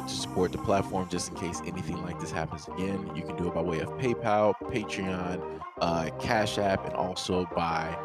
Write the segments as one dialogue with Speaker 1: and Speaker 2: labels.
Speaker 1: want to support the platform just in case anything like this happens again, you can do it by way of PayPal, Patreon, Cash App, and also by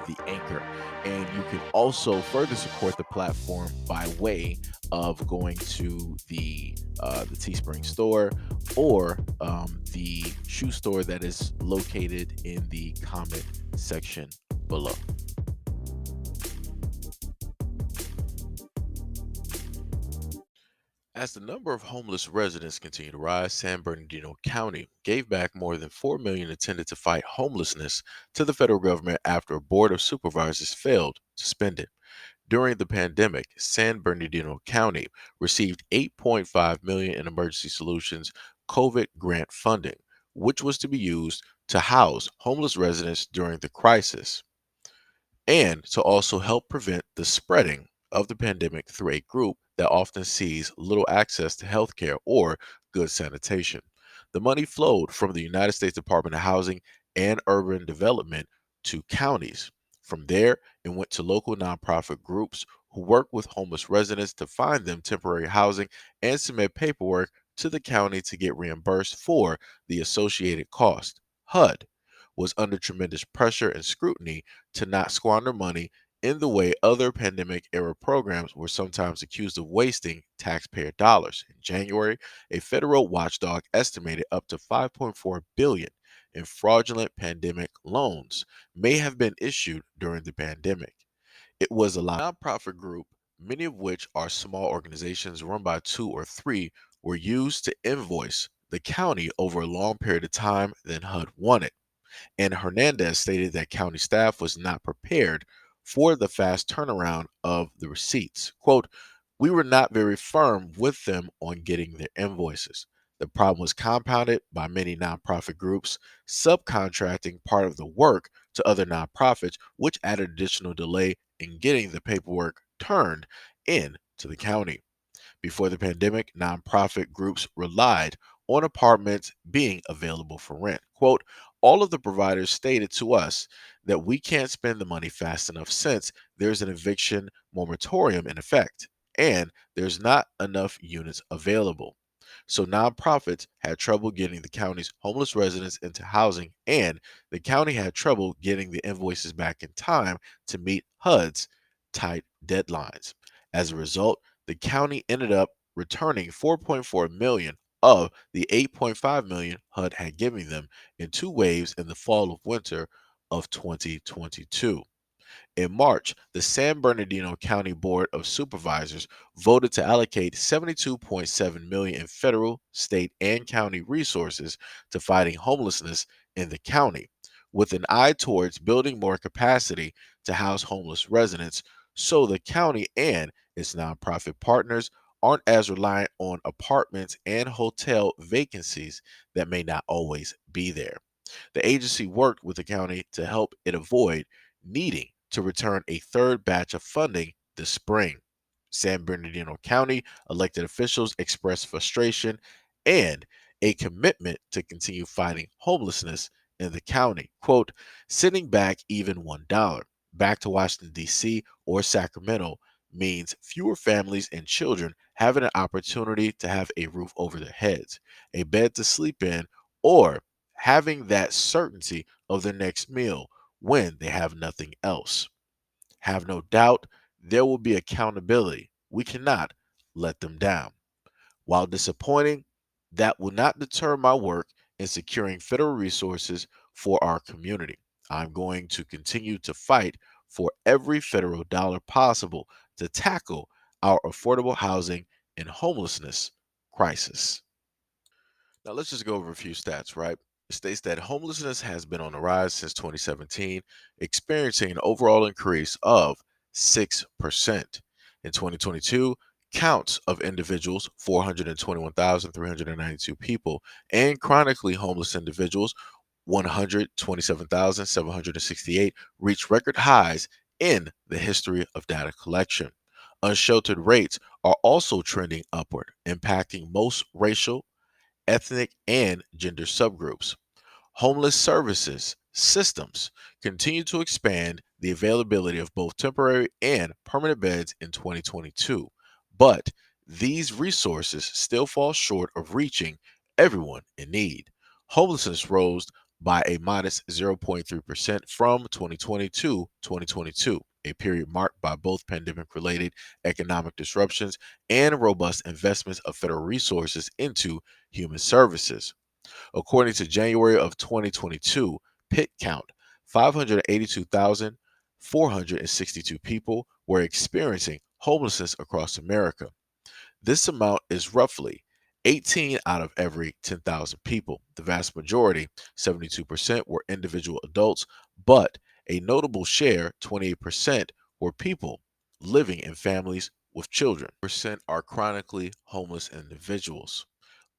Speaker 1: the Anchor. And you can also further support the platform by way of going to the Teespring store or the shoe store that is located in the comment section below. As the number of homeless residents continue to rise, San Bernardino County gave back more than 4 million intended to fight homelessness to the federal government after a board of supervisors failed to spend it. During the pandemic, San Bernardino County received 8.5 million in emergency solutions COVID grant funding, which was to be used to house homeless residents during the crisis and to also help prevent the spreading of the pandemic through a group that often sees little access to healthcare or good sanitation. The money flowed from the United States Department of Housing and Urban Development to counties. From there, it went to local nonprofit groups who work with homeless residents to find them temporary housing and submit paperwork to the county to get reimbursed for the associated cost. HUD was under tremendous pressure and scrutiny to not squander money in the way other pandemic era programs were sometimes accused of wasting taxpayer dollars. In January, a federal watchdog estimated up to 5.4 billion in fraudulent pandemic loans may have been issued during the pandemic. It was a nonprofit group, many of which are small organizations run by two or three, were used to invoice the county over a long period of time than HUD wanted. And Hernandez stated that county staff was not prepared for the fast turnaround of the receipts. Quote, we were not very firm with them on getting their invoices. The problem was compounded by many nonprofit groups subcontracting part of the work to other nonprofits, which added additional delay in getting the paperwork turned in to the county. Before the pandemic, nonprofit groups relied on apartments being available for rent. Quote, all of the providers stated to us that we can't spend the money fast enough since there's an eviction moratorium in effect and there's not enough units available. So nonprofits had trouble getting the county's homeless residents into housing, and the county had trouble getting the invoices back in time to meet HUD's tight deadlines. As a result, the county ended up returning 4.4 million of the 8.5 million HUD had given them in two waves in the fall of winter of 2022. In March, the San Bernardino County Board of Supervisors voted to allocate 72.7 million in federal, state, and county resources to fighting homelessness in the county, with an eye towards building more capacity to house homeless residents so the county and its nonprofit partners aren't as reliant on apartments and hotel vacancies that may not always be there. The agency worked with the county to help it avoid needing to return a third batch of funding this spring. San Bernardino County elected officials expressed frustration and a commitment to continue fighting homelessness in the county. Quote, sending back even $1 back to Washington, D.C. or Sacramento means fewer families and children having an opportunity to have a roof over their heads, a bed to sleep in, or having that certainty of the next meal when they have nothing else. Have no doubt there will be accountability. We cannot let them down. While disappointing, that will not deter my work in securing federal resources for our community. I'm going to continue to fight for every federal dollar possible to tackle our affordable housing and homelessness crisis. Now, let's just go over a few stats, right? It states that homelessness has been on the rise since 2017, experiencing an overall increase of 6%. In 2022, counts of individuals, 421,392 people, and chronically homeless individuals, 127,768, reached record highs in the history of data collection. Unsheltered rates are also trending upward, impacting most racial, ethnic, and gender subgroups. Homeless services systems continue to expand the availability of both temporary and permanent beds in 2022, but these resources still fall short of reaching everyone in need. Homelessness rose by a modest 0.3% from 2020 to 2022, a period marked by both pandemic related economic disruptions and robust investments of federal resources into human services. According to January of 2022, pit count 582,462 people were experiencing homelessness across America. This amount is roughly 18 out of every 10,000 people. The vast majority, 72%, were individual adults, but a notable share, 28%, were people living in families with children. Percent are chronically homeless individuals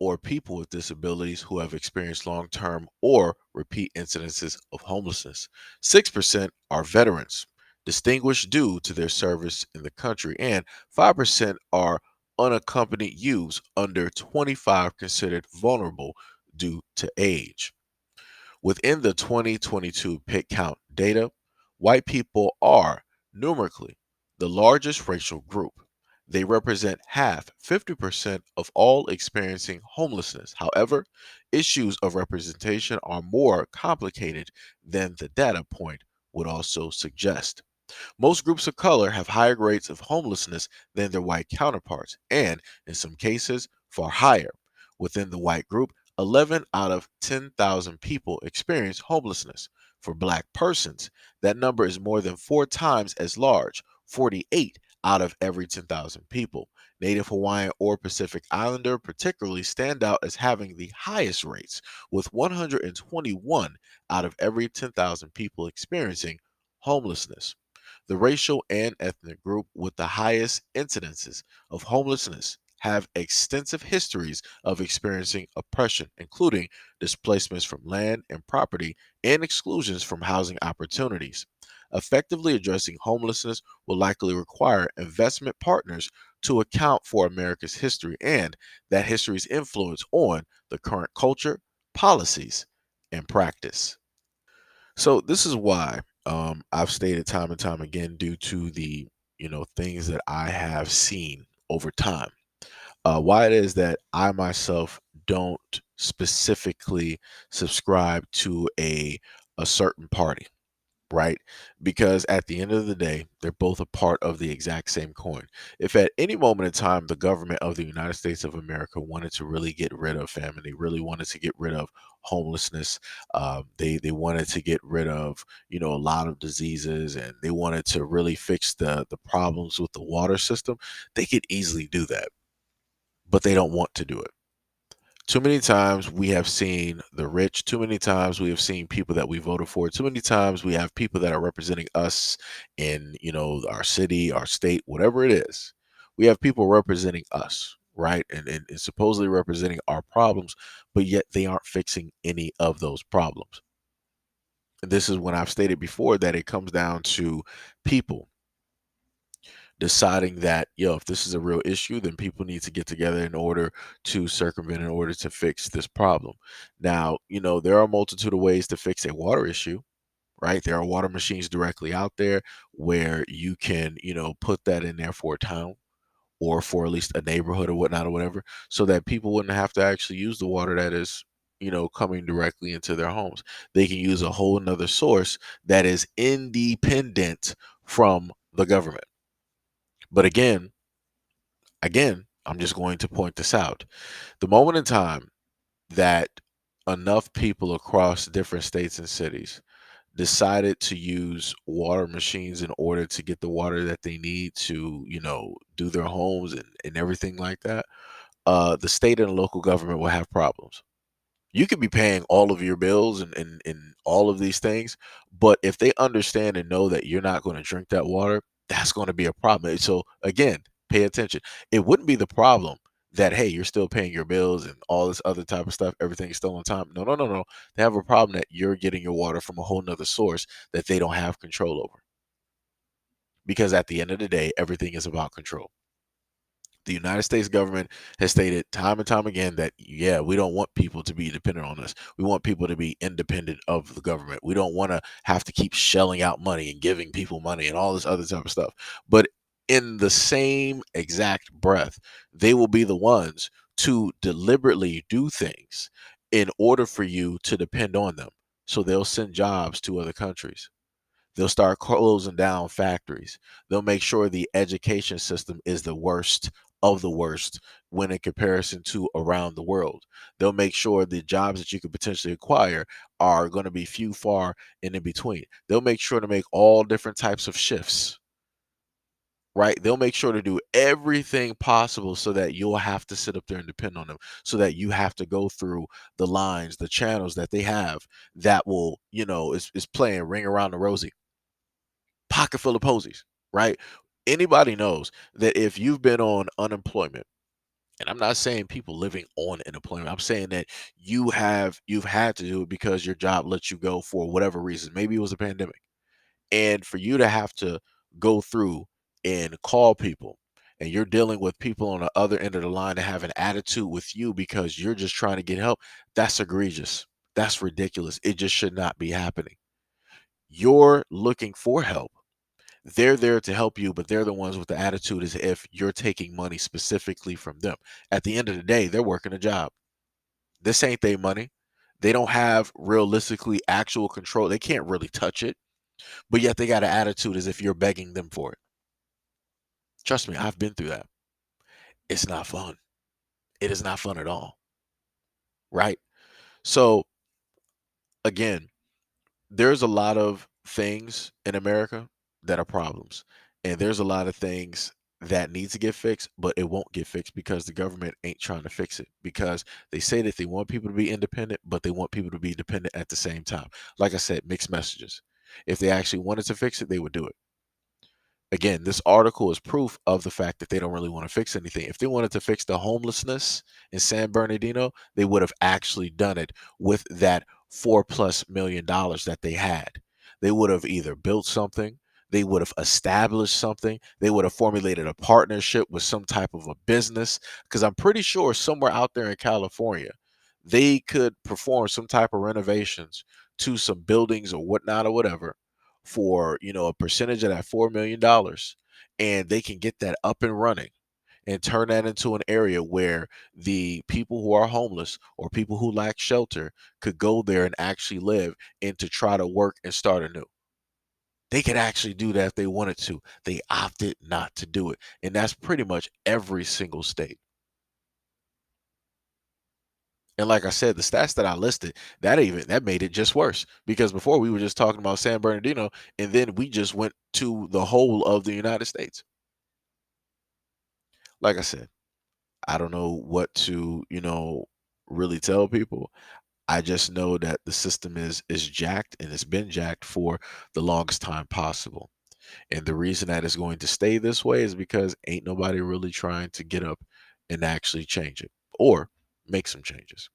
Speaker 1: or people with disabilities who have experienced long term or repeat incidences of homelessness. 6% are veterans, distinguished due to their service in the country, and 5% are unaccompanied youths under 25 considered vulnerable due to age. Within the 2022 pit count data, white people are numerically the largest racial group. They represent half, 50% of all experiencing homelessness. However, issues of representation are more complicated than the data point would also suggest. Most groups of color have higher rates of homelessness than their white counterparts, and in some cases, far higher. Within the white group, 11 out of 10,000 people experience homelessness. For black persons, that number is more than four times as large, 48 out of every 10,000 people. Native Hawaiian or Pacific Islander particularly stand out as having the highest rates, with 121 out of every 10,000 people experiencing homelessness. The racial and ethnic group with the highest incidences of homelessness have extensive histories of experiencing oppression, including displacements from land and property and exclusions from housing opportunities. Effectively addressing homelessness will likely require investment partners to account for America's history and that history's influence on the current culture, policies, and practice. So this is why I've stated time and time again, due to the things that I have seen over time, why it is that I myself don't specifically subscribe to a certain party, right? Because at the end of the day, they're both a part of the exact same coin. If at any moment in time the government of the United States of America wanted to really get rid of famine, they really wanted to get rid of homelessness, they wanted to get rid of a lot of diseases, and they wanted to really fix the problems with the water system, they could easily do that, but they don't want to do it. Too many times we have seen the rich, too many times we have seen people that we voted for, too many times we have people that are representing us in, our city, our state, whatever it is. We have people representing us, right? And supposedly representing our problems, but yet they aren't fixing any of those problems. And this is when I've stated before that it comes down to people deciding that, if this is a real issue, then people need to get together in order to circumvent, in order to fix this problem. Now, there are a multitude of ways to fix a water issue, right? There are water machines directly out there where you can, put that in there for a town or for at least a neighborhood or whatnot or whatever, so that people wouldn't have to actually use the water that is coming directly into their homes. They can use a whole nother source that is independent from the government. But again, I'm just going to point this out. The moment in time that enough people across different states and cities decided to use water machines in order to get the water that they need to, do their homes and everything like that, the state and the local government will have problems. You could be paying all of your bills and all of these things, but if they understand and know that you're not going to drink that water, that's going to be a problem. So again, pay attention. It wouldn't be the problem that, hey, you're still paying your bills and all this other type of stuff, everything's still on time. No, no, no, no. They have a problem that you're getting your water from a whole nother source that they don't have control over. Because at the end of the day, everything is about control. The United States government has stated time and time again that, yeah, we don't want people to be dependent on us. We want people to be independent of the government. We don't want to have to keep shelling out money and giving people money and all this other type of stuff. But In the same exact breath, they will be the ones to deliberately do things in order for you to depend on them. So they'll send jobs to other countries. They'll start closing down factories. They'll make sure the education system is the worst of the worst when in comparison to around the world. They'll make sure the jobs that you could potentially acquire are going to be few, far, and in between. They'll make sure to make all different types of shifts, right? They'll make sure to do everything possible so that you'll have to sit up there and depend on them, so that you have to go through the lines, the channels that they have that will, is playing Ring Around the Rosie, pocket full of posies, right? Anybody knows that if you've been on unemployment, and I'm not saying people living on unemployment, I'm saying that you've had to do it because your job lets you go for whatever reason. Maybe it was a pandemic. And for you to have to go through and call people, and you're dealing with people on the other end of the line that have an attitude with you because you're just trying to get help, that's egregious. That's ridiculous. It just should not be happening. You're looking for help. They're there to help you, but they're the ones with the attitude as if you're taking money specifically from them. At the end of the day, they're working a job. This ain't their money. They don't have realistically actual control. They can't really touch it, but yet they got an attitude as if you're begging them for it. Trust me, I've been through that. It's not fun. It is not fun at all. Right? So, again, there's a lot of things in America that are problems. And there's a lot of things that need to get fixed, but it won't get fixed because the government ain't trying to fix it, because they say that they want people to be independent, but they want people to be dependent at the same time. Like I said, mixed messages. If they actually wanted to fix it, they would do it. Again, this article is proof of the fact that they don't really want to fix anything. If they wanted to fix the homelessness in San Bernardino, they would have actually done it with that $4+ million that they had. They would have either built something, they would have established something, they would have formulated a partnership with some type of a business. Because I'm pretty sure somewhere out there in California, they could perform some type of renovations to some buildings or whatnot or whatever for, a percentage of that $4 million, and they can get that up and running and turn that into an area where the people who are homeless or people who lack shelter could go there and actually live, and to try to work and start anew. They could actually do that if they wanted to. They opted not to do it, and that's pretty much every single state. And like I said, the stats that I listed, that made it just worse, because before we were just talking about San Bernardino, and then we just went to the whole of the United States. Like I said, I don't know what to, really tell people. I just know that the system is jacked, and it's been jacked for the longest time possible. And the reason that it's going to stay this way is because ain't nobody really trying to get up and actually change it or make some changes.